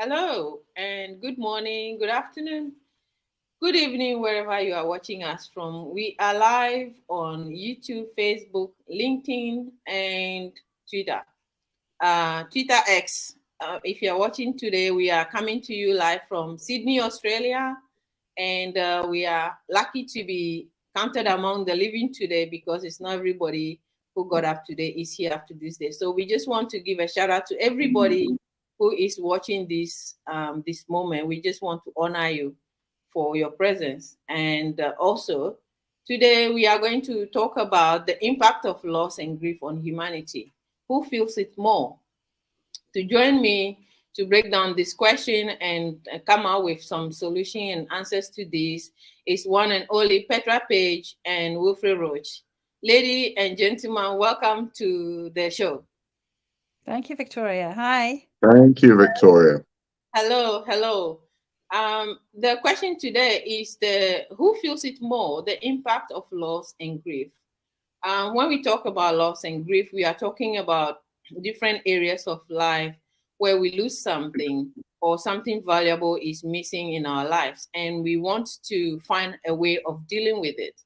Hello and good morning, good afternoon, good evening, wherever you are watching us from. We are live on YouTube, Facebook, LinkedIn, and Twitter. Twitter X. If you are watching today, we are coming to you live from Sydney, Australia, and we are lucky to be counted among the living today because it's not everybody who got up today is here up to this day. So we just want to give a shout out to everybody who is watching this moment. We just want to honor you for your presence, and also today we are going to talk about the impact of loss and grief on humanity. Who feels it more? To join me to break down this question and come out with some solution and answers to this is one and only Petra Page and Wilfred Roach. Lady and gentlemen, welcome to the show. Thank you, Victoria. Hi. Thank you, Victoria. Hello, hello. The question today is who feels it more, the impact of loss and grief. When we talk about loss and grief, we are talking about different areas of life where we lose something or something valuable is missing in our lives, and we want to find a way of dealing with it.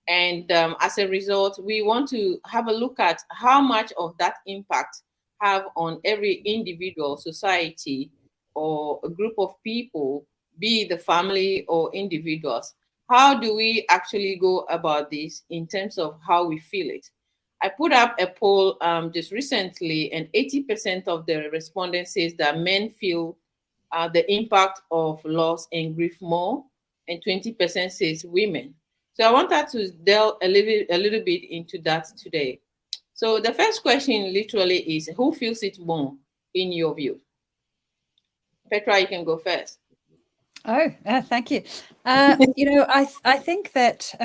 And as a result, we want to have a look at how much of that impact have on every individual, society, or a group of people, be it the family or individuals. How do we actually go about this in terms of how we feel it? I put up a poll just recently, and 80% of the respondents says that men feel the impact of loss and grief more, and 20% says women. So I want us to delve a little bit into that today. So the first question literally is, who feels it more in your view? Petra, you can go first. Oh, thank you. I think that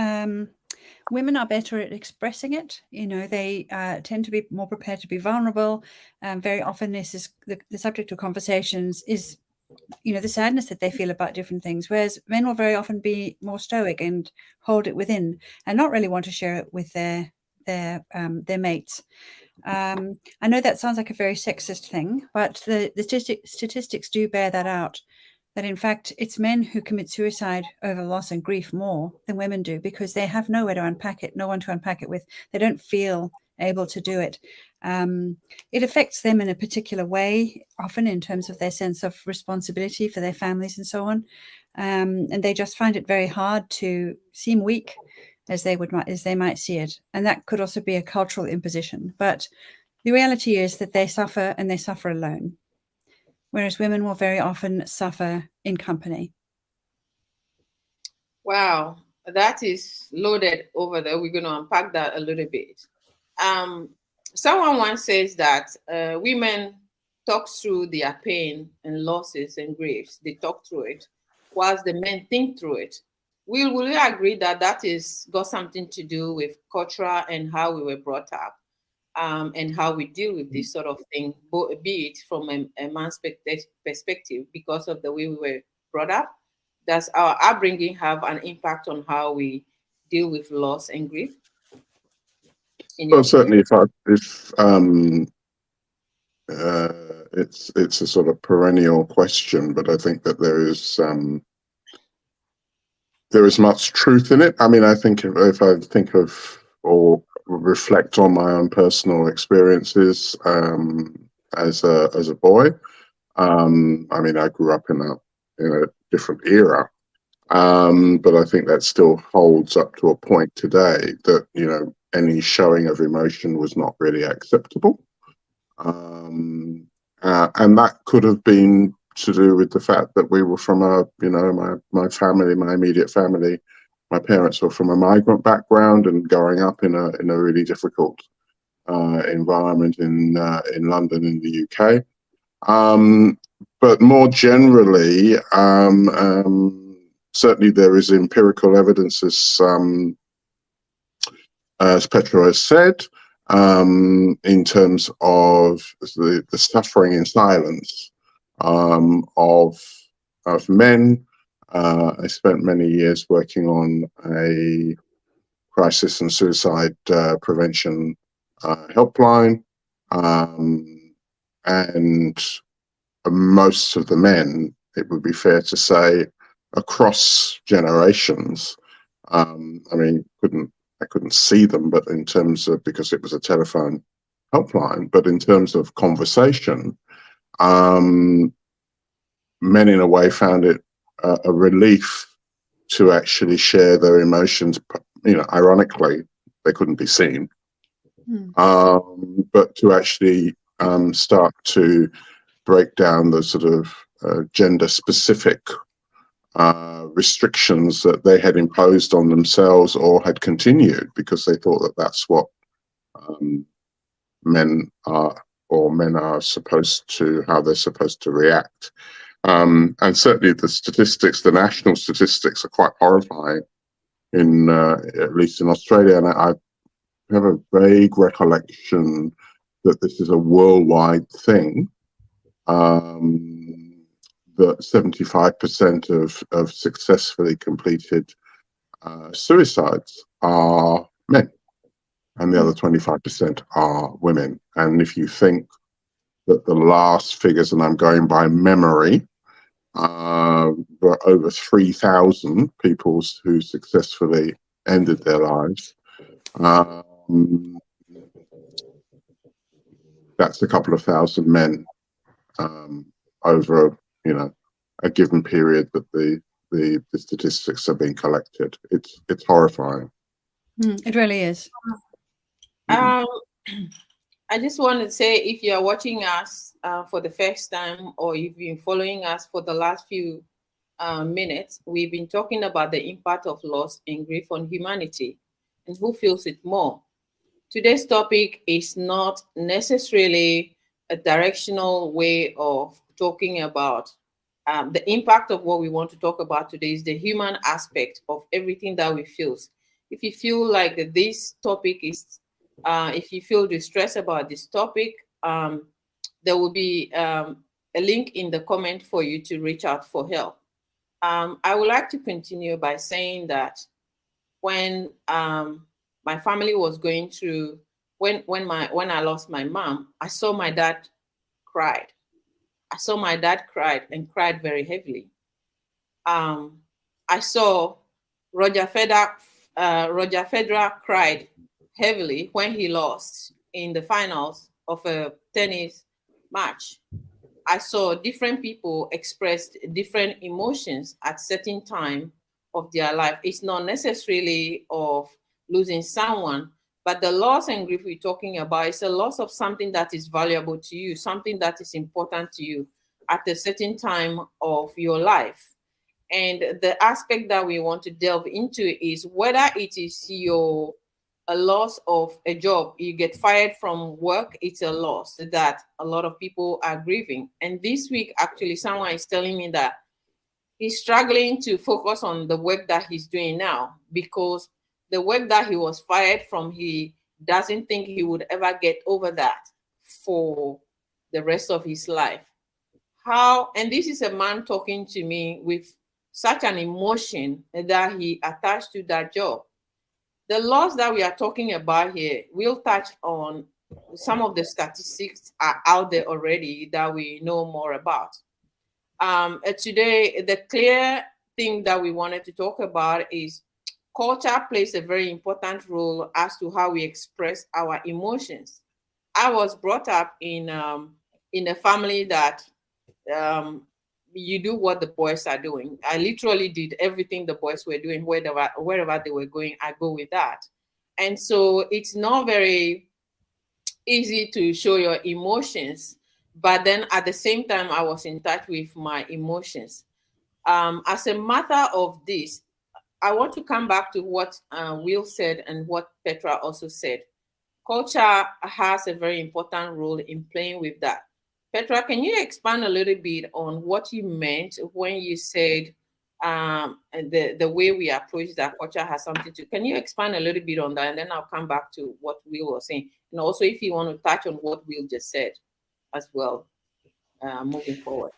women are better at expressing it. They tend to be more prepared to be vulnerable. Very often, this is the subject of conversations is, the sadness that they feel about different things. Whereas men will very often be more stoic and hold it within and not really want to share it with their mates. I know that sounds like a very sexist thing, but the statistics do bear that out. That in fact, it's men who commit suicide over loss and grief more than women do because they have nowhere to unpack it, no one to unpack it with. They don't feel able to do it. It affects them in a particular way, often in terms of their sense of responsibility for their families and so on. And they just find it very hard to seem weak as they might see it. And that could also be a cultural imposition. But the reality is that they suffer, and they suffer alone, whereas women will very often suffer in company. Wow, that is loaded over there. We're going to unpack that a little bit. Someone once says that women talk through their pain and losses and griefs. They talk through it, whilst the men think through it. Will you agree that that is got something to do with culture and how we were brought up, and how we deal with this sort of thing, be it from a man's perspective because of the way we were brought up? Does our upbringing have an impact on how we deal with loss and grief? Well, certainly, it's a sort of perennial question, but I think that there is much truth in it. I mean, I think if I think of or reflect on my own personal experiences as a boy, I mean, I grew up in a different era, but I think that still holds up to a point today that any showing of emotion was not really acceptable, and that could have been to do with the fact that we were from my family, my immediate family, my parents were from a migrant background and growing up in a really difficult environment in London in the UK. But more generally, certainly there is empirical evidence, as Petra has said, in terms of the suffering in silence of men. I spent many years working on a crisis and suicide prevention helpline, and most of the men, it would be fair to say, across generations, I mean, I couldn't see them, but in terms of, because it was a telephone helpline, but in terms of conversation, men in a way found it a relief to actually share their emotions. You know, ironically, they couldn't be seen, but to actually start to break down the sort of gender-specific restrictions that they had imposed on themselves or had continued because they thought that that's what men are supposed to, how they're supposed to react. And certainly the statistics, the national statistics, are quite horrifying, at least in Australia. And I have a vague recollection that this is a worldwide thing. That 75% of successfully completed suicides are men, and the other 25% are women. And if you think that the last figures, and I'm going by memory, were over 3,000 people who successfully ended their lives, that's a couple of thousand men over a given period that the statistics are being collected. It's horrifying. It really is. I just want to say, if you are watching us for the first time, or you've been following us for the last few minutes, we've been talking about the impact of loss and grief on humanity and who feels it more. Today's topic is not necessarily a directional way of talking about the impact of what we want to talk about today. Is the human aspect of everything that we feel. If you feel like that this topic is, if you feel distressed about this topic, there will be a link in the comment for you to reach out for help. I would like to continue by saying that when my family was going through, when I lost my mom, I saw my dad cried. I saw my dad cried and cried very heavily. I saw Roger Federer cried heavily when he lost in the finals of a tennis match. I saw different people express different emotions at certain time of their life. It's not necessarily of losing someone, but the loss and grief we're talking about is a loss of something that is valuable to you, something that is important to you at a certain time of your life. And the aspect that we want to delve into is whether it is a loss of a job, you get fired from work, it's a loss that a lot of people are grieving. And this week, actually, someone is telling me that he's struggling to focus on the work that he's doing now, because the work that he was fired from, he doesn't think he would ever get over that for the rest of his life. And this is a man talking to me with such an emotion that he attached to that job. The loss that we are talking about here, we'll touch on some of the statistics are out there already that we know more about. Today, the clear thing that we wanted to talk about is culture plays a very important role as to how we express our emotions. I was brought up in a family that you do what the boys are doing. I literally did everything the boys were doing, wherever they were going, I go with that. And so it's not very easy to show your emotions, but then at the same time, I was in touch with my emotions. As a matter of this, I want to come back to what Will said and what Petra also said. Culture has a very important role in playing with that. Petra, can you expand a little bit on what you meant when you said the way we approach that culture has something to? Can you expand a little bit on that, and then I'll come back to what Will was saying, and also if you want to touch on what Will just said as well, moving forward.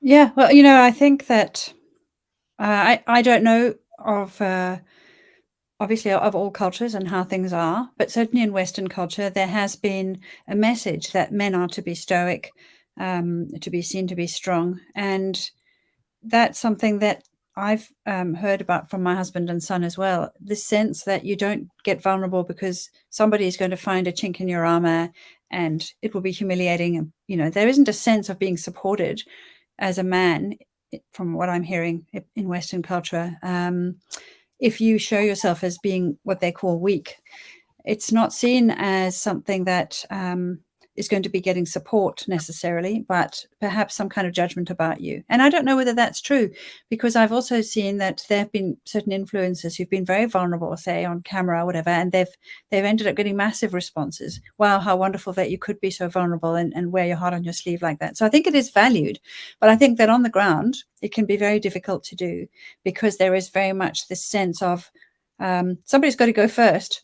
Yeah, well, I think that I don't know of obviously of all cultures and how things are, but certainly in Western culture, there has been a message that men are to be stoic, to be seen to be strong. And that's something that I've heard about from my husband and son as well. This sense that you don't get vulnerable because somebody is going to find a chink in your armor and it will be humiliating. You know, there isn't a sense of being supported as a man, from what I'm hearing in Western culture. If you show yourself as being what they call weak, it's not seen as something that is going to be getting support necessarily, but perhaps some kind of judgment about you. And I don't know whether that's true, because I've also seen that there have been certain influencers who've been very vulnerable, say on camera or whatever, and they've ended up getting massive responses. Wow, how wonderful that you could be so vulnerable and wear your heart on your sleeve like that. So I think it is valued, but I think that on the ground, it can be very difficult to do, because there is very much this sense of somebody's got to go first.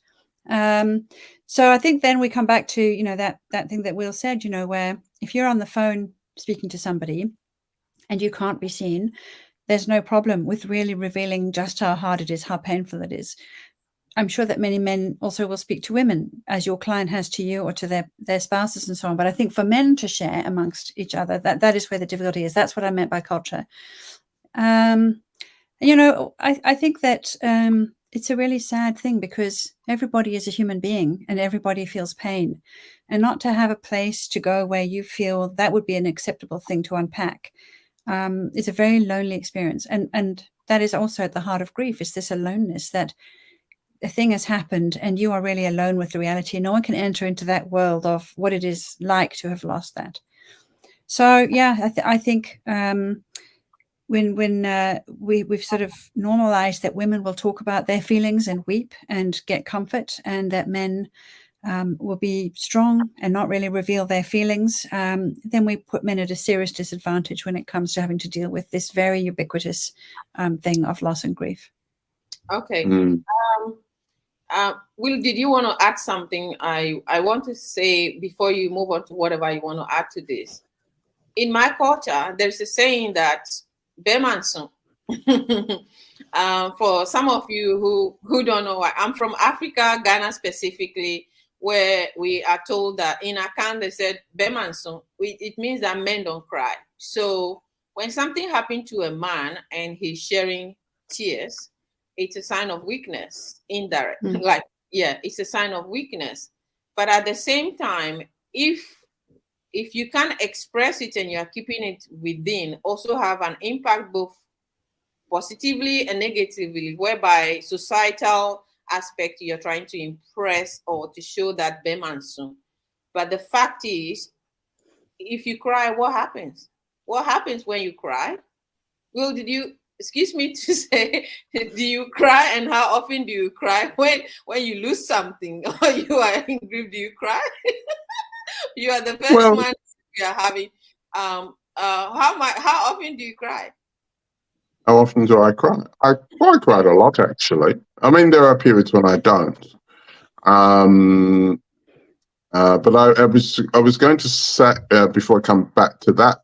So I think then we come back to, you know, that thing that Will said, you know, where if you're on the phone speaking to somebody and you can't be seen, there's no problem with really revealing just how hard it is, how painful it is. I'm sure that many men also will speak to women, as your client has to you, or to their spouses and so on. But I think for men to share amongst each other, that is where the difficulty is. That's what I meant by culture. You know, I think that it's a really sad thing, because everybody is a human being and everybody feels pain, and not to have a place to go where you feel that would be an acceptable thing to unpack is a very lonely experience. And that is also at the heart of grief, is this aloneness, that a thing has happened and you are really alone with the reality. No one can enter into that world of what it is like to have lost that. So yeah, I think when we've sort of normalized that women will talk about their feelings and weep and get comfort, and that men will be strong and not really reveal their feelings, then we put men at a serious disadvantage when it comes to having to deal with this very ubiquitous thing of loss and grief. Okay. Will, did you want to add something? I want to say before you move on to whatever you want to add to this. In my culture, there's a saying that Bemanson. For some of you who don't know, I'm from Africa, Ghana specifically, where we are told that in Akan they said Bemanson. It means that men don't cry. So when something happened to a man and he's sharing tears, it's a sign of weakness, indirect. Like, yeah, it's a sign of weakness. But at the same time, if you can't express it and you're keeping it within, also have an impact both positively and negatively, whereby societal aspect you're trying to impress or to show that Bemanson. But the fact is, if you cry, what happens? What happens when you cry? Will, excuse me to say, do you cry, and how often do you cry when you lose something or you are in grief? Do you cry? You are the first man we are having. How often do you cry? How often do I cry? I cried a lot, actually. I mean, there are periods when I don't. But I was going to say, before I come back to that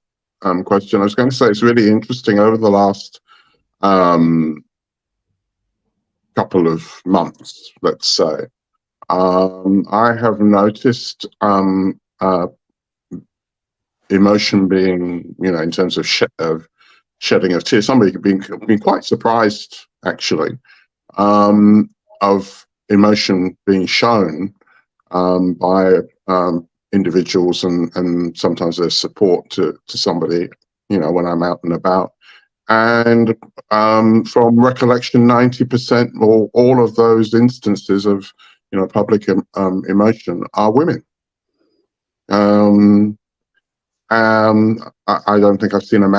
question, I was going to say it's really interesting over the last couple of months, let's say. I have noticed emotion being, you know, in terms of shedding of tears. Somebody been quite surprised, actually, of emotion being shown by individuals, and sometimes there's support to somebody, you know, when I'm out and about. And from recollection, 90% or all of those instances of, you know, public emotion are women. I don't think I've seen a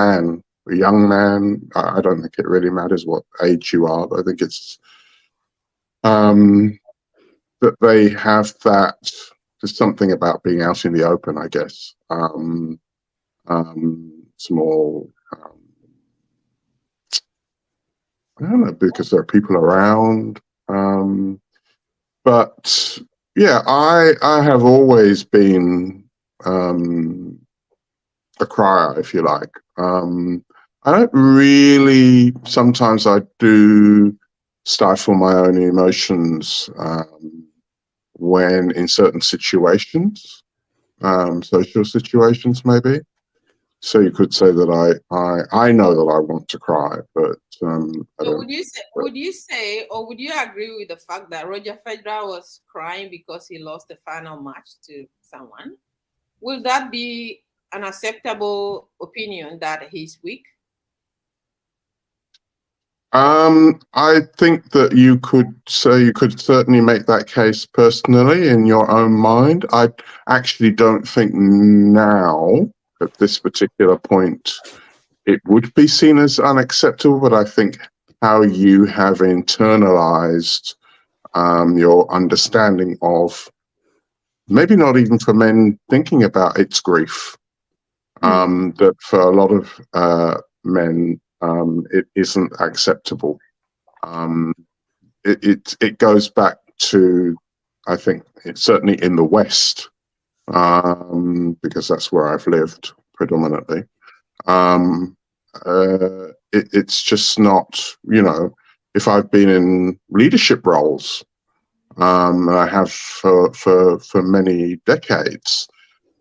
young man. I don't think it really matters what age you are, but I think it's that they have that. There's something about being out in the open, I guess. Small. I don't know, because there are people around. But yeah, I have always been a crier, if you like. I don't really, sometimes I do stifle my own emotions when in certain situations, social situations maybe. So you could say that I know that I want to cry, but I So don't. would you say, or would you agree with the fact that Roger Federer was crying because he lost the final match to someone? Will that be an acceptable opinion that he's weak? I think that you could certainly make that case personally in your own mind. I actually don't think now at this particular point it would be seen as unacceptable, but I think how you have internalized your understanding of maybe not even for men thinking about its grief, that for a lot of men it isn't acceptable. It goes back to, I think, it's certainly in the West, because that's where I've lived predominantly. It's just not, if I've been in leadership roles, I have for many decades,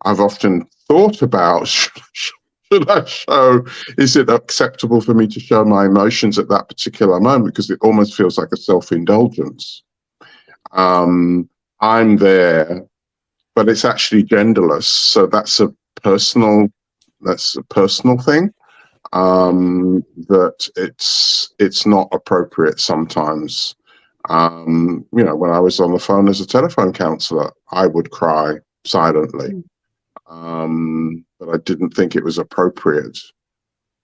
I've often thought about, should I show, is it acceptable for me to show my emotions at that particular moment? Because it almost feels like a self-indulgence. I'm there, but it's actually genderless. So that's a personal thing. That it's not appropriate sometimes. When I was on the phone as a telephone counselor, I would cry silently. But I didn't think it was appropriate.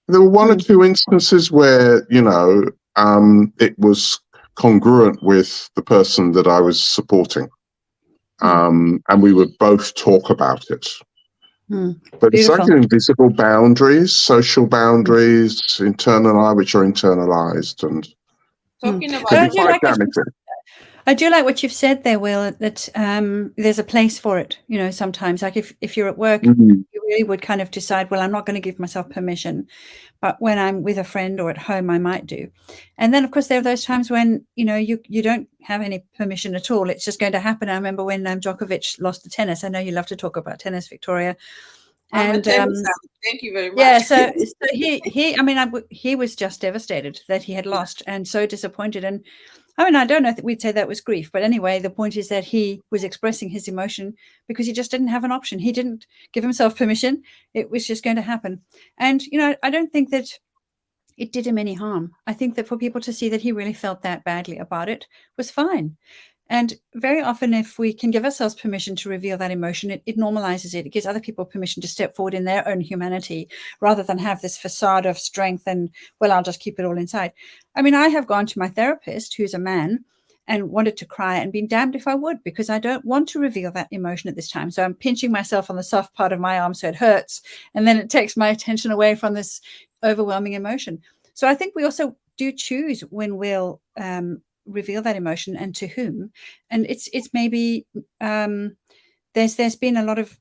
There were one or two instances where, it was congruent with the person that I was supporting. And we would both talk about it. But it's like invisible boundaries, social boundaries, which are internalized and Talking about can be quite damaging. I do like what you've said there, Will, that there's a place for it. Sometimes, like if you're at work, you really would kind of decide, well, I'm not going to give myself permission, but when I'm with a friend or at home, I might do. And then, of course, there are those times when, you don't have any permission at all. It's just going to happen. I remember when Djokovic lost the tennis. I know you love to talk about tennis, Victoria. And thank you very much. Yeah, so he was just devastated that he had lost and so disappointed. And I don't know that we'd say that was grief, but anyway, the point is that he was expressing his emotion because he just didn't have an option. He didn't give himself permission. It was just going to happen. And, I don't think that it did him any harm. I think that for people to see that he really felt that badly about it was fine. And very often, if we can give ourselves permission to reveal that emotion, it normalizes it. It gives other people permission to step forward in their own humanity rather than have this facade of strength and, well, I'll just keep it all inside. I have gone to my therapist, who's a man, and wanted to cry and been damned if I would, because I don't want to reveal that emotion at this time. So I'm pinching myself on the soft part of my arm so it hurts. And then it takes my attention away from this overwhelming emotion. So I think we also do choose when we'll reveal that emotion and to whom. And it's maybe there's been a lot of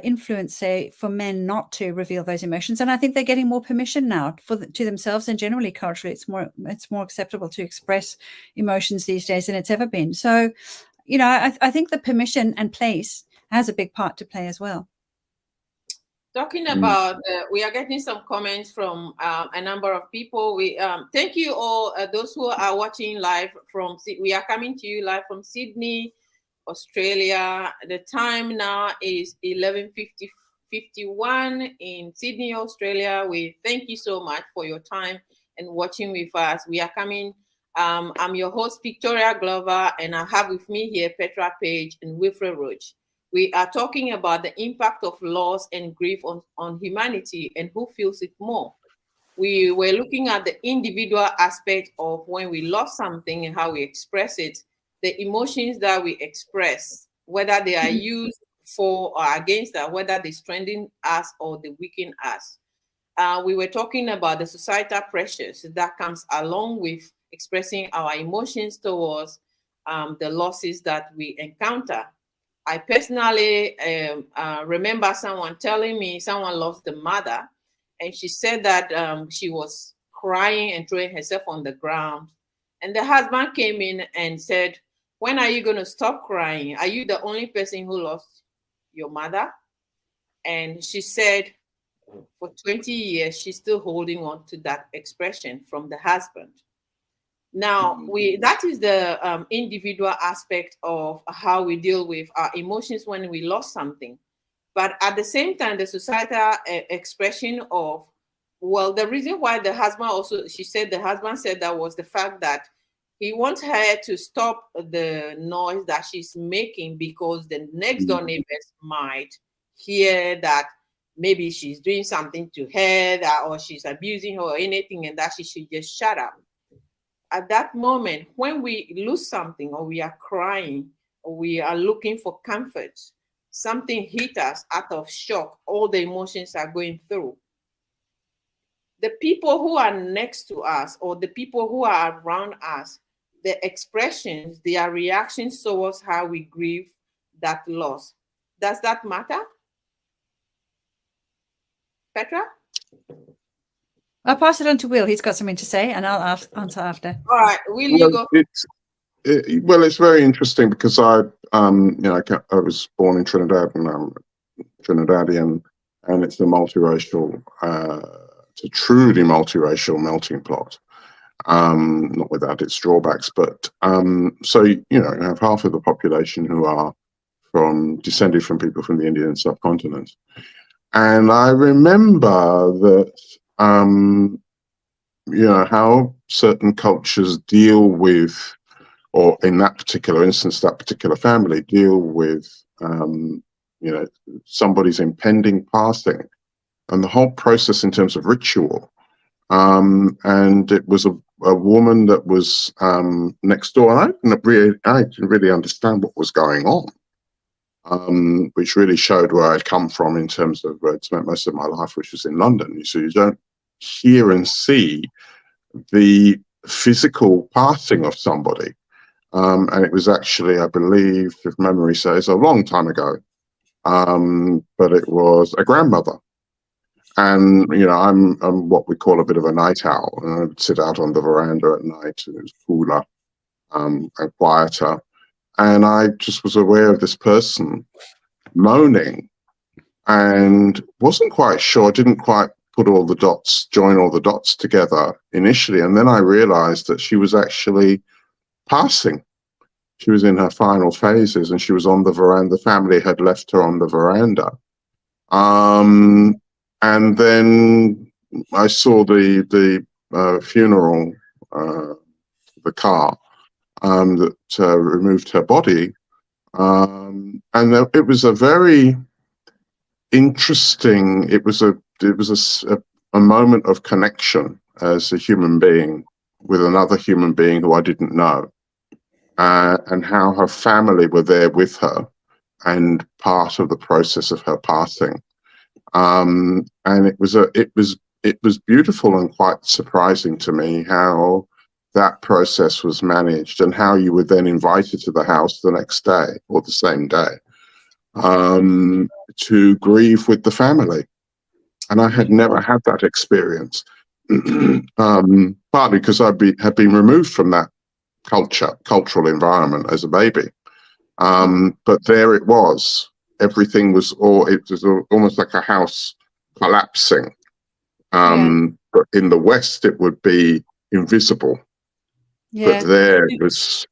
influence, say, for men not to reveal those emotions, and I think they're getting more permission now to themselves, and generally culturally it's more acceptable to express emotions these days than it's ever been. So I think the permission and place has a big part to play as well. Talking about, we are getting some comments from a number of people. We thank you all, those who are watching live from. We are coming to you live from Sydney, Australia. The time now is 11:51 in Sydney, Australia. We thank you so much for your time and watching with us. We are coming. I'm your host, Victoria Glover, and I have with me here Petra Page and Wilfred Roach. We are talking about the impact of loss and grief on humanity and who feels it more. We were looking at the individual aspect of when we lost something and how we express it, the emotions that we express, whether they are used for or against us, whether they strengthen us or they weaken us. We were talking about the societal pressures that comes along with expressing our emotions towards the losses that we encounter. I personally remember someone telling me someone lost the mother, and she said that she was crying and throwing herself on the ground. And the husband came in and said, when are you going to stop crying? Are you the only person who lost your mother? And she said, For 20 years, she's still holding on to that expression from the husband. Now, that is the individual aspect of how we deal with our emotions when we lost something. But at the same time, the societal expression of, well, the reason why the husband also, she said the husband said that was the fact that he wants her to stop the noise that she's making because the next door neighbors might hear that maybe she's doing something to her, that, or she's abusing her or anything, and that she should just shut up. At that moment, when we lose something, or we are crying, or we are looking for comfort, something hit us out of shock, all the emotions are going through. The people who are next to us, or the people who are around us, the expressions, their reactions towards how we grieve that loss, does that matter? Petra? I'll pass it on to Will. He's got something to say, and I'll answer after. All right, Will, you go. Well, it's very interesting because I was born in Trinidad, and I'm Trinidadian, and it's a multiracial, it's a truly multiracial melting pot. Not without its drawbacks, but so you have half of the population who are descended from people from the Indian subcontinent, and I remember that how certain cultures deal with, or in that particular instance, that particular family deal with, somebody's impending passing, and the whole process in terms of ritual. And it was a woman that was next door, and I didn't really understand what was going on, which really showed where I'd come from in terms of where I'd spent most of my life, which was in London. So you don't hear and see the physical passing of somebody. And it was actually, I believe, if memory says, a long time ago, but it was a grandmother. And, I'm what we call a bit of a night owl. And I would sit out on the veranda at night, and it was cooler and quieter. And I just was aware of this person moaning and wasn't quite sure, didn't quite join all the dots together initially. And then I realized that she was actually passing. She was in her final phases, and she was on the veranda. The family had left her on the veranda. And then I saw the funeral, the car that removed her body, and it was a very interesting. It was a moment of connection as a human being with another human being who I didn't know, and how her family were there with her and part of the process of her passing. And it was beautiful and quite surprising to me how that process was managed, and how you were then invited to the house the next day or the same day to grieve with the family. And I had never had that experience, partly because had been removed from that cultural environment as a baby. But there it was. Everything was almost like a house collapsing. But in the West, it would be invisible. Yeah. But there it was.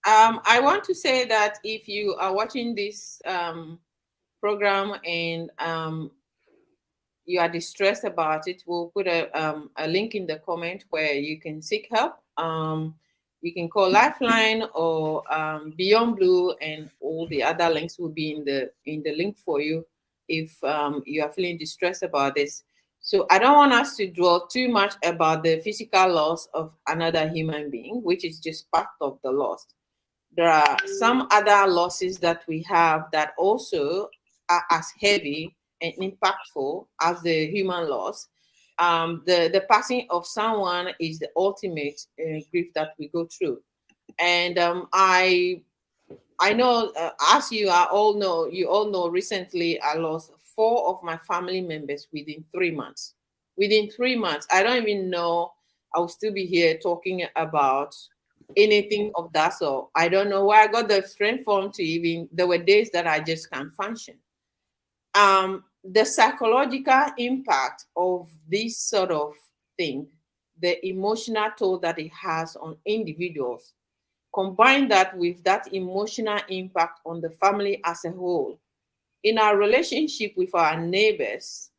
I want to say that if you are watching this program and you are distressed about it, we'll put a link in the comment where you can seek help. You can call Lifeline or Beyond Blue, and all the other links will be in the link for you if you are feeling distressed about this. So I don't want us to dwell too much about the physical loss of another human being, which is just part of the loss. There are some other losses that we have that also are as heavy and impactful as the human loss. The passing of someone is the ultimate grief that we go through. And I know, as you all know, recently I lost 4 of my family members within 3 months. Within 3 months, I don't even know I will still be here talking about anything of that sort. I don't know where I got the strength from to even, there were days that I just can't function. the psychological impact of this sort of thing, the emotional toll that it has on individuals, combine that with that emotional impact on the family as a whole, in our relationship with our neighbors,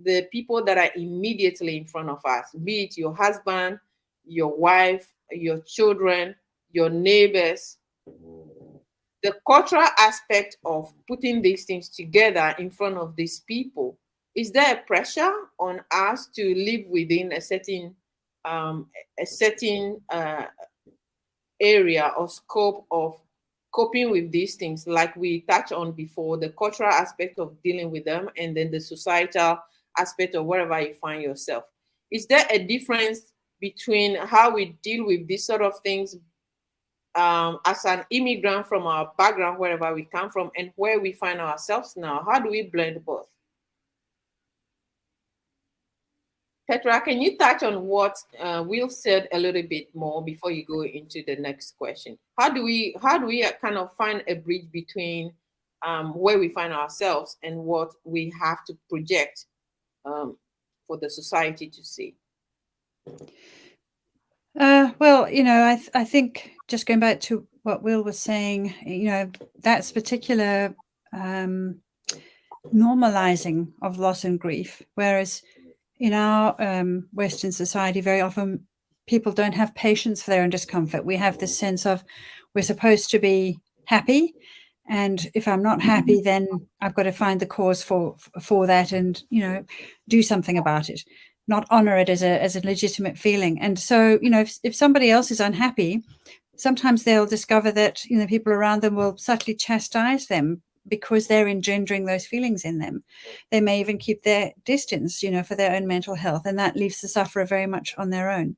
the people that are immediately in front of us, be it your husband, your wife, your children, your neighbors, the cultural aspect of putting these things together in front of these people, is there a pressure on us to live within a certain area or scope of coping with these things, like we touched on before, the cultural aspect of dealing with them, and then the societal aspect of wherever you find yourself? Is there a difference between how we deal with these sort of things as an immigrant from our background, wherever we come from, and where we find ourselves now? How do we blend both? Petra, can you touch on what Will said a little bit more before you go into the next question? How do we kind of find a bridge between where we find ourselves and what we have to project for the society to see? Well, I think just going back to what Will was saying, that's particular normalizing of loss and grief, whereas in our Western society, very often people don't have patience for their own discomfort. We have this sense of we're supposed to be happy, and if I'm not happy, then I've got to find the cause for that, and do something about it, not honor it as a legitimate feeling. And so, if somebody else is unhappy, sometimes they'll discover that people around them will subtly chastise them because they're engendering those feelings in them. They may even keep their distance, for their own mental health, and that leaves the sufferer very much on their own.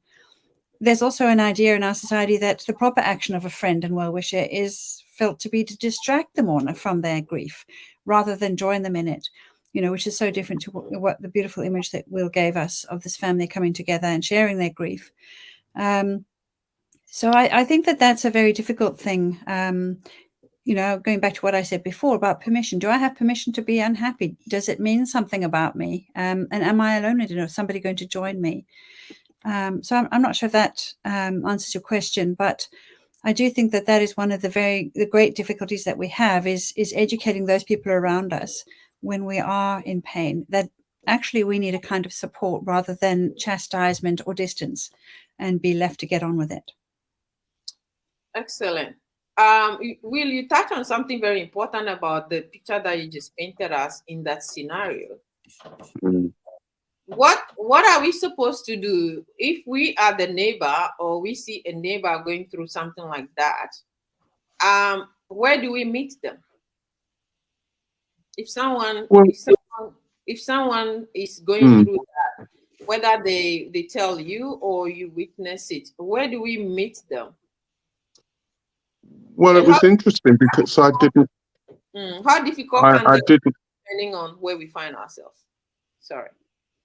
There's also an idea in our society that the proper action of a friend and well-wisher is felt to be to distract the mourner from their grief rather than join them in it, which is so different to what the beautiful image that Will gave us of this family coming together and sharing their grief. So I think that that's a very difficult thing. Going back to what I said before about permission, do I have permission to be unhappy? Does it mean something about me? And am I alone in it, or is somebody going to join me? So I'm not sure if that answers your question, but I do think that that is one of the great difficulties that we have is educating those people around us when we are in pain, that actually we need a kind of support rather than chastisement or distance, and be left to get on with it. Excellent. Will, you touch on something very important about the picture that you just painted us in that scenario? Mm. What are we supposed to do if we are the neighbor, or we see a neighbor going through something like that? Where do we meet them? If someone is going through that, whether they tell you or you witness it, where do we meet them? Well, it was interesting because I didn't. How difficult can it be, depending on where we find ourselves? Sorry.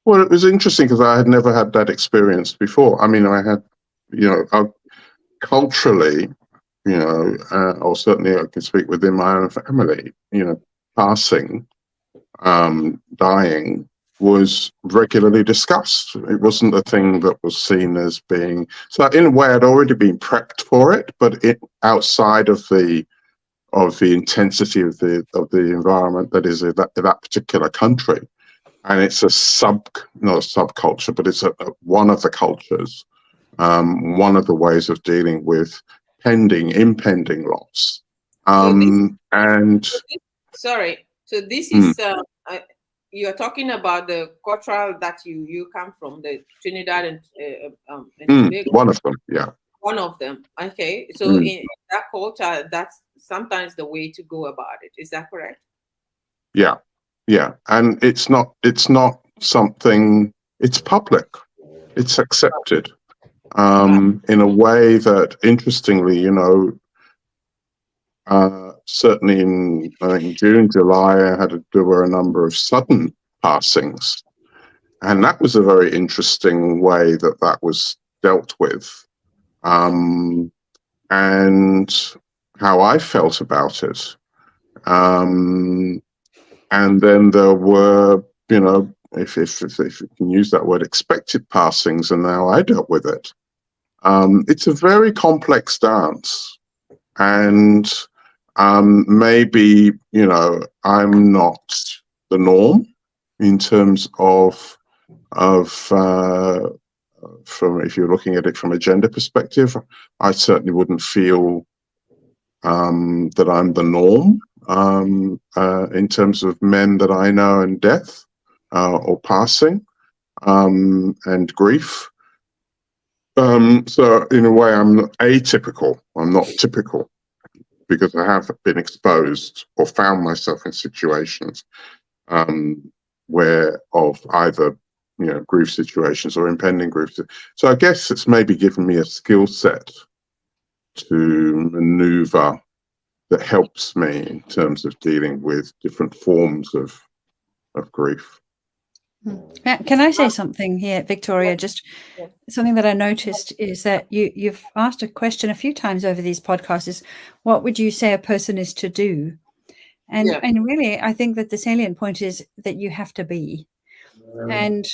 Well, it was interesting because I had never had that experience before. I mean, I had, culturally, or certainly I can speak within my own family, passing, dying was regularly discussed. It wasn't a thing that was seen as being, so in a way I'd already been prepped for it, but outside of the intensity of the environment that is that particular country. And it's not a subculture, but it's one of the cultures, one of the ways of dealing with impending loss. So this is you're talking about the cultural that you come from, the Trinidad and Tobago. One of them, yeah. One of them, okay. So in that culture, that's sometimes the way to go about it. Is that correct? Yeah. Yeah, and it's not something, it's public, it's accepted in a way that, interestingly, certainly in June, July, there were a number of sudden passings, and that was a very interesting way that was dealt with, and how I felt about it. And then there were, if you can use that word, expected passings, and how I dealt with it. It's a very complex dance, and maybe, I'm not the norm in terms of from, if you're looking at it from a gender perspective, I certainly wouldn't feel that I'm the norm in terms of men that I know and death or passing and grief. So in a way, I'm atypical. I'm not typical, because I have been exposed or found myself in situations where of either grief situations or impending grief. So I guess it's maybe given me a skill set to maneuver that helps me in terms of dealing with different forms of grief. Can I say something here, Victoria? Just something that I noticed is that you've asked a question a few times over these podcasts, is what would you say a person is to do? And really, I think that the salient point is that you have to be. And,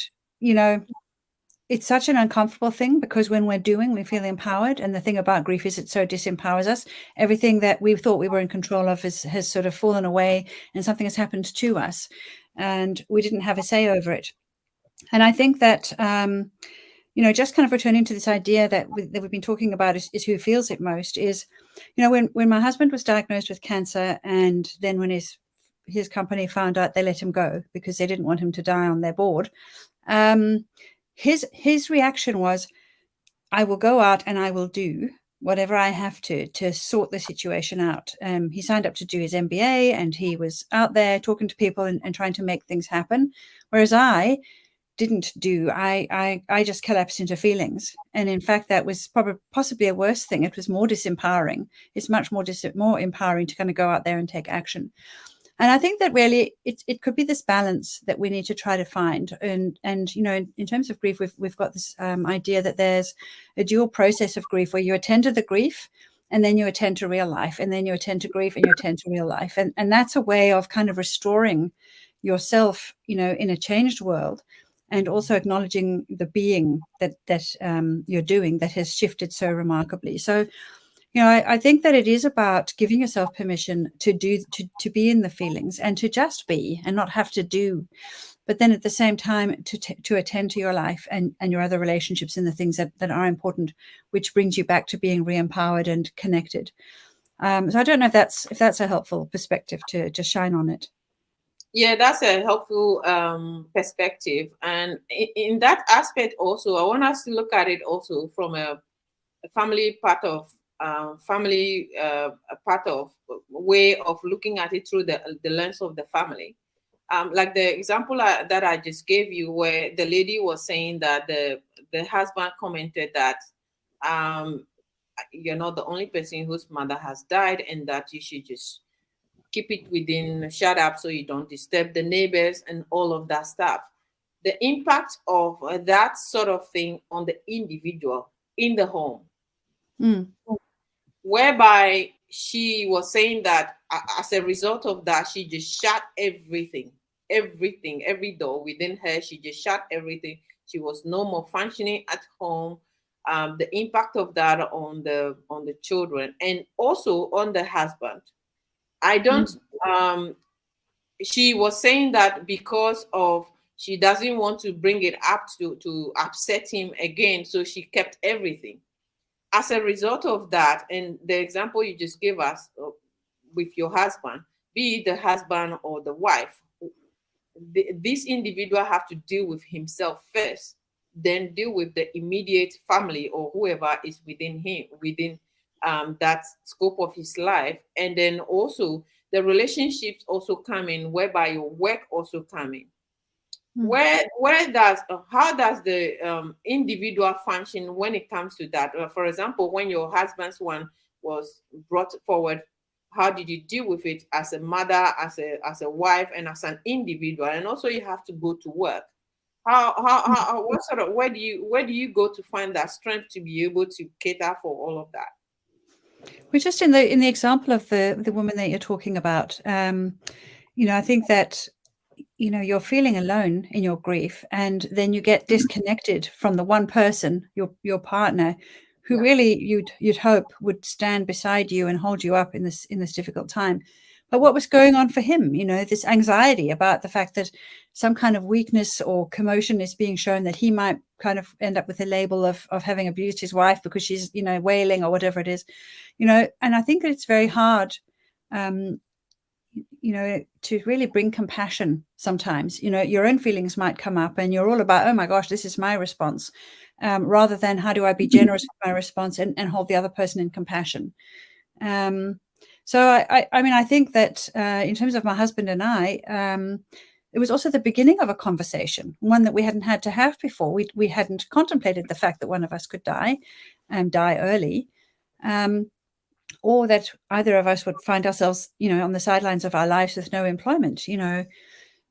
it's such an uncomfortable thing, because when we're doing, we feel empowered. And the thing about grief is it so disempowers us. Everything that we thought we were in control of has sort of fallen away, and something has happened to us, and we didn't have a say over it. And I think that, just kind of returning to this idea that we've been talking about is who feels it most, is, when my husband was diagnosed with cancer, and then when his company found out, they let him go because they didn't want him to die on their board. His reaction was, I will go out and I will do whatever I have to sort the situation out. He signed up to do his MBA, and he was out there talking to people and trying to make things happen. Whereas I didn't do. I just collapsed into feelings. And in fact, that was possibly a worse thing. It was more disempowering. It's much more empowering to kind of go out there and take action. And I think that really it could be this balance that we need to try to find. And in terms of grief, we've got this idea that there's a dual process of grief, where you attend to the grief, and then you attend to real life, and then you attend to grief, and you attend to real life. And that's a way of kind of restoring yourself, in a changed world, and also acknowledging the being that you're doing that has shifted so remarkably. So, I think that it is about giving yourself permission to be in the feelings, and to just be, and not have to do, but then at the same time to attend to your life and your other relationships and the things that are important, which brings you back to being re-empowered and connected. So I don't know if that's a helpful perspective to just shine on it. Yeah, that's a helpful perspective. And in that aspect also, I want us to look at it also from a family part of a part of way of looking at it through the lens of the family. Like the example that I just gave you, where the lady was saying that the husband commented that you're not the only person whose mother has died, and that you should just keep it within, shut up so you don't disturb the neighbors and all of that stuff. The impact of that sort of thing on the individual in the home. Whereby she was saying that as a result of that, she just shut every door within her. She just shut everything. She was no more functioning at home. The impact of that on the children, and also on the husband. She was saying that because of, she doesn't want to bring it up to upset him again, so she kept everything. As a result of that, and the example you just gave us with your husband, be it the husband or the wife, this individual have to deal with himself first, then deal with the immediate family or whoever is within that scope of his life. And then also the relationships also come in, whereby your work also come in. How does the individual function when it comes to that? For example, when your husband's one was brought forward, how did you deal with it as a mother, as a wife, and as an individual? And also you have to go to work. Where do you go to find that strength to be able to cater for all of that? Well, just in the example of the woman that you're talking about, I think that, you're feeling alone in your grief, and then you get disconnected from the one person, your partner, who really you'd hope would stand beside you and hold you up in this difficult time. But what was going on for him? This anxiety about the fact that some kind of weakness or commotion is being shown, that he might kind of end up with a label of having abused his wife because she's, wailing or whatever it is, and I think that it's very hard, to really bring compassion sometimes. Your own feelings might come up and you're all about, oh my gosh, this is my response, rather than how do I be generous with my response and hold the other person in compassion. So I think that in terms of my husband and I, it was also the beginning of a conversation, one that we hadn't had to have before. We hadn't contemplated the fact that one of us could die early, or that either of us would find ourselves, on the sidelines of our lives with no employment,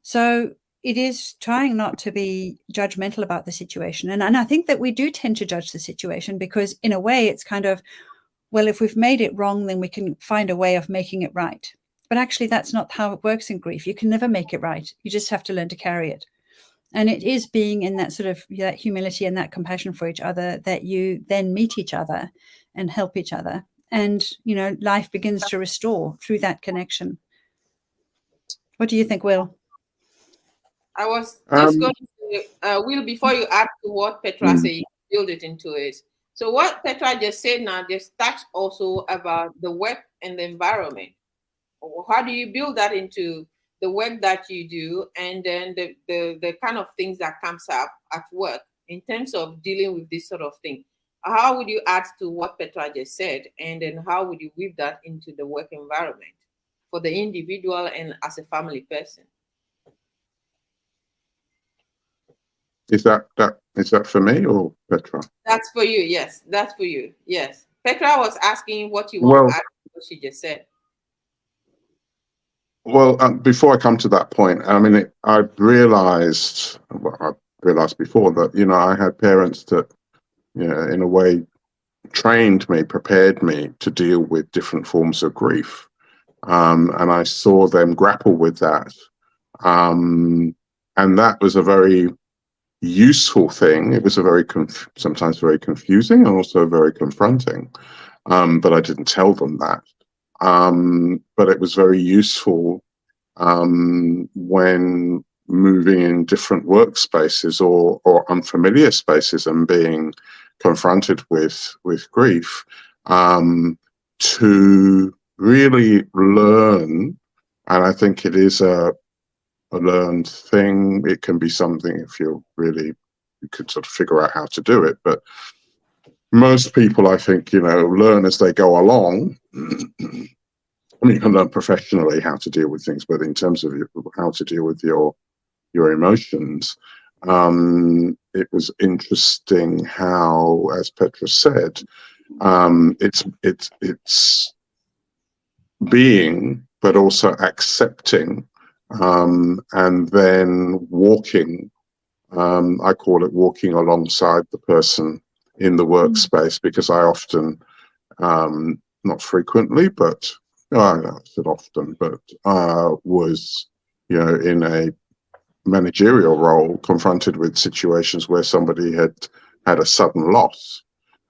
So it is trying not to be judgmental about the situation. And I think that we do tend to judge the situation because in a way it's kind of, well, if we've made it wrong, then we can find a way of making it right. But actually, that's not how it works in grief. You can never make it right. You just have to learn to carry it. And it is being in that sort of that humility and that compassion for each other that you then meet each other and help each other. And, life begins to restore through that connection. What do you think, Will? I was just going to say, Will, before you add to what Petra said, build it into it. So what Petra just said now, just touched also about the work and the environment. How do you build that into the work that you do, and then the kind of things that comes up at work in terms of dealing with this sort of thing? How would you add to what Petra just said, and then how would you weave that into the work environment for the individual and as a family person? Is that for me or Petra? That's for you. Yes, that's for you. Yes. Petra was asking what you want to add to what she just said. Well, before I come to that point, I mean, I realized before that, I had parents that, in a way trained me, prepared me to deal with different forms of grief. And I saw them grapple with that. And that was a very useful thing. It was a very sometimes very confusing and also very confronting. But I didn't tell them that. But it was very useful when moving in different workspaces or unfamiliar spaces and being confronted with grief, to really learn. And I think it is a learned thing. It can be something if you could sort of figure out how to do it, but most people, I think, learn as they go along. I mean, you can learn professionally how to deal with things, but in terms of how to deal with your emotions, it was interesting how, as Petra said, it's being, but also accepting, and then walking. I call it walking alongside the person in the workspace, because I often, not frequently, but I said often, but was, in a managerial role, confronted with situations where somebody had a sudden loss,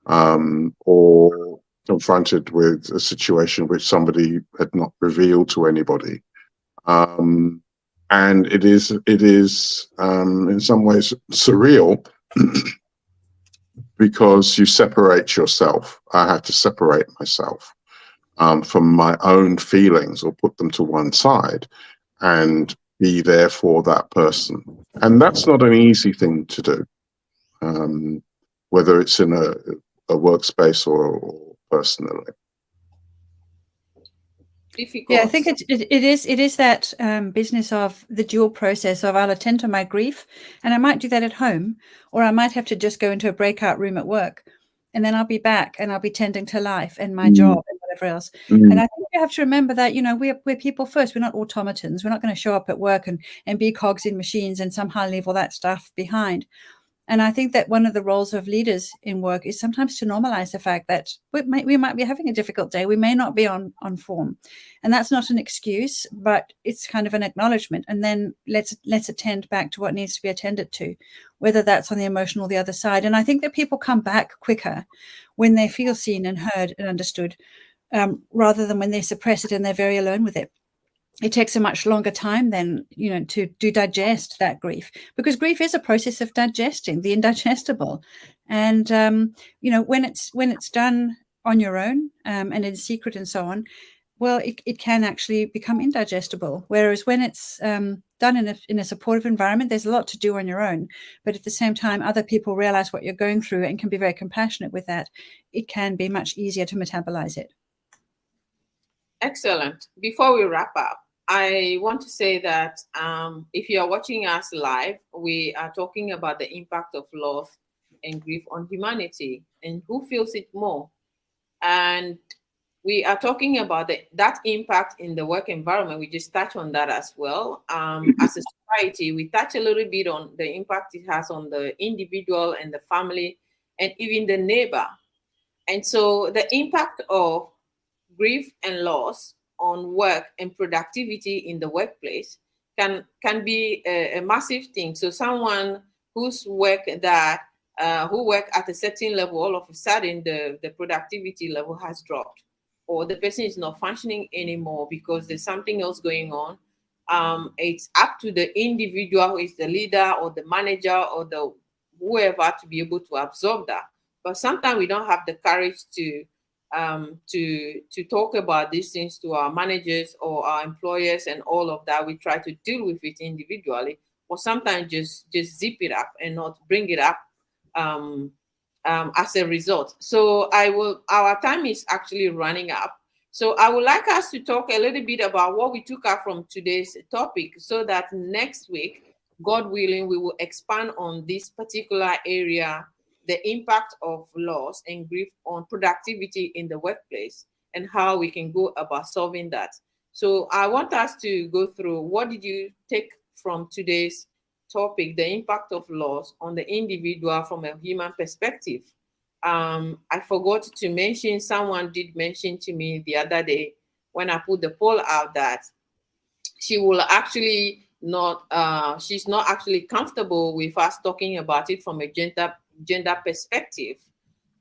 or confronted with a situation which somebody had not revealed to anybody. And it is in some ways surreal because you separate yourself. I had to separate myself from my own feelings, or put them to one side and be there for that person. And that's not an easy thing to do, whether it's in a workspace or personally. Difficult. Yeah, I think it is that business of the dual process of I'll attend to my grief, and I might do that at home, or I might have to just go into a breakout room at work, and then I'll be back and I'll be tending to life and my job and whatever else. And I think you have to remember that, we're people first. We're not automatons. We're not going to show up at work and be cogs in machines and somehow leave all that stuff behind. And I think that one of the roles of leaders in work is sometimes to normalize the fact that we might be having a difficult day. We may not be on form. And that's not an excuse, but it's kind of an acknowledgement. And then let's attend back to what needs to be attended to, whether that's on the emotional or the other side. And I think that people come back quicker when they feel seen and heard and understood, rather than when they suppress it and they're very alone with it. It takes a much longer time then, to digest that grief, because grief is a process of digesting the indigestible. And, when it's done on your own, and in secret and so on, well, it can actually become indigestible. Whereas when it's done in a supportive environment, there's a lot to do on your own. But at the same time, other people realize what you're going through and can be very compassionate with that. It can be much easier to metabolize it. Excellent. Before we wrap up, I want to say that if you are watching us live, we are talking about the impact of loss and grief on humanity and who feels it more. And we are talking about that impact in the work environment. We just touch on that as well. As a society, we touch a little bit on the impact it has on the individual and the family and even the neighbor. And so the impact of grief and loss on work and productivity in the workplace can be a massive thing. So someone whose work who work at a certain level, all of a sudden the productivity level has dropped, or the person is not functioning anymore because there's something else going on. It's up to the individual who is the leader or the manager or the whoever to be able to absorb that. But sometimes we don't have the courage to talk about these things to our managers or our employers and all of that. We try to deal with it individually, or sometimes just zip it up and not bring it up as a result. So our time is actually running up. So I would like us to talk a little bit about what we took out from today's topic, so that next week, God willing, we will expand on this particular area, the impact of loss and grief on productivity in the workplace and how we can go about solving that. So I want us to go through, what did you take from today's topic, the impact of loss on the individual from a human perspective? I forgot to mention, someone did mention to me the other day when I put the poll out that she will actually not, she's not actually comfortable with us talking about it from a gender perspective.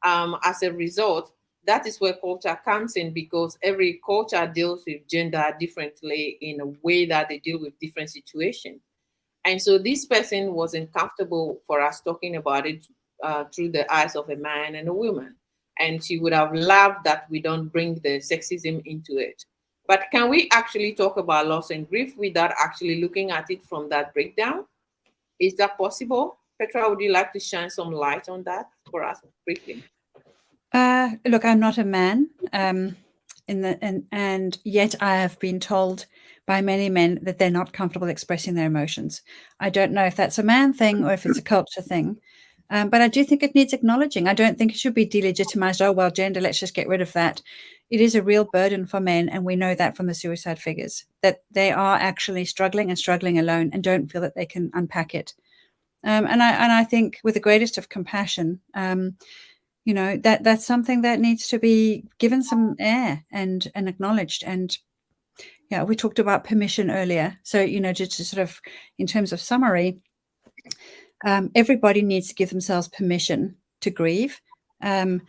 As a result, that is where culture comes in, because every culture deals with gender differently in a way that they deal with different situations. And so this person wasn't comfortable for us talking about it through the eyes of a man and a woman. And she would have loved that we don't bring the sexism into it. But can we actually talk about loss and grief without actually looking at it from that breakdown? Is that possible? Petra, would you like to shine some light on that for us briefly? Look, I'm not a man, and yet I have been told by many men that they're not comfortable expressing their emotions. I don't know if that's a man thing or if it's a culture thing, but I do think it needs acknowledging. I don't think it should be delegitimized. Oh, well, gender, let's just get rid of that. It is a real burden for men, and we know that from the suicide figures, that they are actually struggling alone and don't feel that they can unpack it. And I think with the greatest of compassion, that's something that needs to be given some air and acknowledged. And yeah, we talked about permission earlier. So, just to sort of, in terms of summary, everybody needs to give themselves permission to grieve, and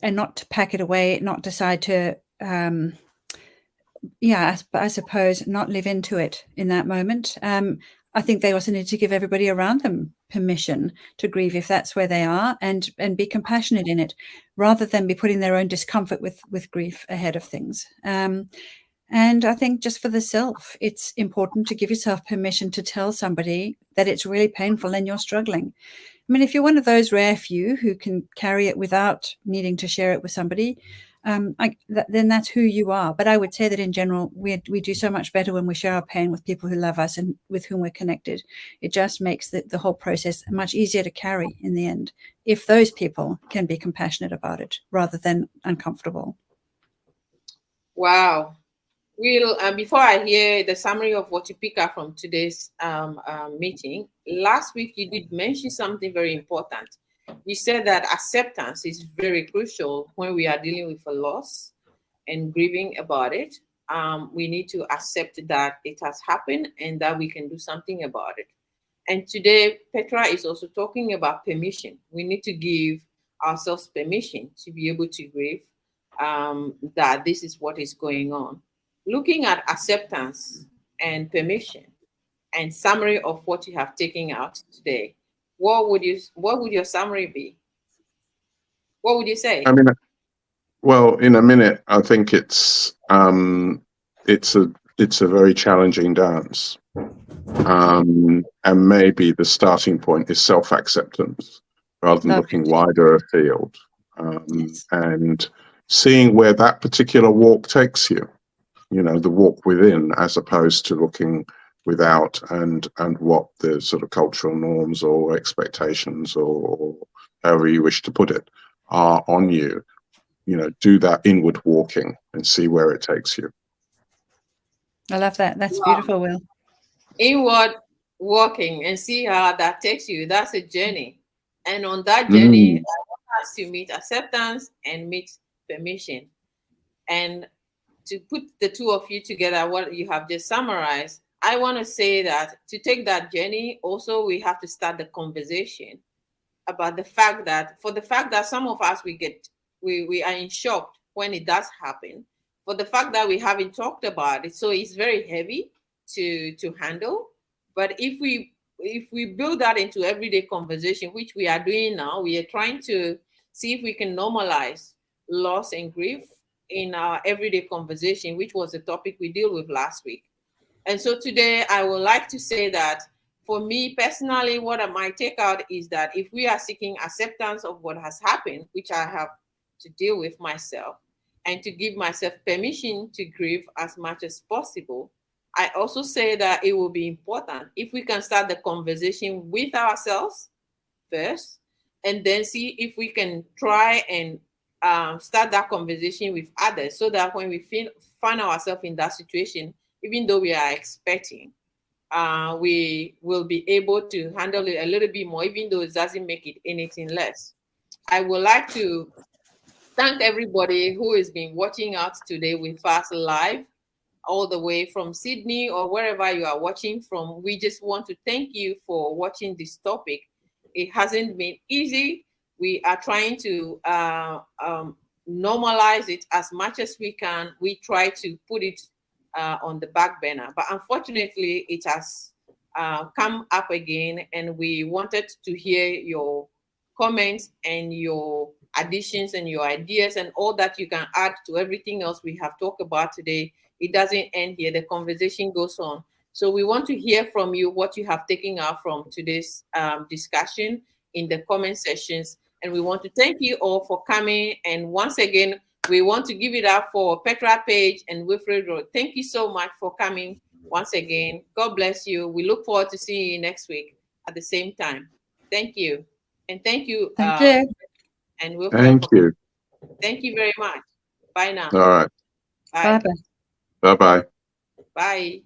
not to pack it away, not decide to, I suppose, not live into it in that moment. I think they also need to give everybody around them permission to grieve if that's where they are, and be compassionate in it, rather than be putting their own discomfort with grief ahead of things. And I think just for the self, it's important to give yourself permission to tell somebody that it's really painful and you're struggling. I mean, if you're one of those rare few who can carry it without needing to share it with somebody, then that's who you are. But I would say that in general, we do so much better when we share our pain with people who love us and with whom we're connected. It just makes the whole process much easier to carry in the end, if those people can be compassionate about it rather than uncomfortable. Wow. We'll, before I hear the summary of what you pick up from today's meeting, last week you did mention something very important. You said that acceptance is very crucial when we are dealing with a loss and grieving about it. We need to accept that it has happened and that we can do something about it. And today, Petra is also talking about permission. We need to give ourselves permission to be able to grieve that this is what is going on. Looking at acceptance and permission and summary of what you have taken out today, what would your summary be? What would you say? I mean, well, in a minute, I think it's a very challenging dance, and maybe the starting point is self-acceptance rather than looking wider afield, and seeing where that particular walk takes you. You know, the walk within, as opposed to looking without and what the sort of cultural norms or expectations or however you wish to put it are on you. You know, do that inward walking and see where it takes you. I love that. That's beautiful, Will. Inward walking and see how that takes you. That's a journey. And on that journey, I want us to meet acceptance and meet permission. And to put the two of you together, what you have just summarized, I want to say that to take that journey, also we have to start the conversation about the fact that some of us we are in shock when it does happen, for the fact that we haven't talked about it. So it's very heavy to handle. But if we build that into everyday conversation, which we are doing now, we are trying to see if we can normalize loss and grief in our everyday conversation, which was the topic we dealt with last week. And so today I would like to say that for me personally, what I might take out is that if we are seeking acceptance of what has happened, which I have to deal with myself, and to give myself permission to grieve as much as possible, I also say that it will be important if we can start the conversation with ourselves first, and then see if we can try and start that conversation with others, so that when we find ourselves in that situation, even though we are expecting, we will be able to handle it a little bit more, even though it doesn't make it anything less. I would like to thank everybody who has been watching out today with us live, all the way from Sydney or wherever you are watching from. We just want to thank you for watching this topic. It hasn't been easy. We are trying to normalize it as much as we can. We try to put it on the back burner, but unfortunately it has come up again, and we wanted to hear your comments and your additions and your ideas and all that you can add to everything else we have talked about today. It doesn't end here. The conversation goes on. So we want to hear from you what you have taken out from today's discussion in the comment sections. And we want to thank you all for coming. And once again, we want to give it up for Petra Page and Wilfred Road. Thank you so much for coming once again. God bless you. We look forward to seeing you next week at the same time. Thank you. And thank you. Thank you. And Wilfred. Thank you. Thank you very much. Bye now. All right. Bye. Bye-bye. Bye-bye. Bye.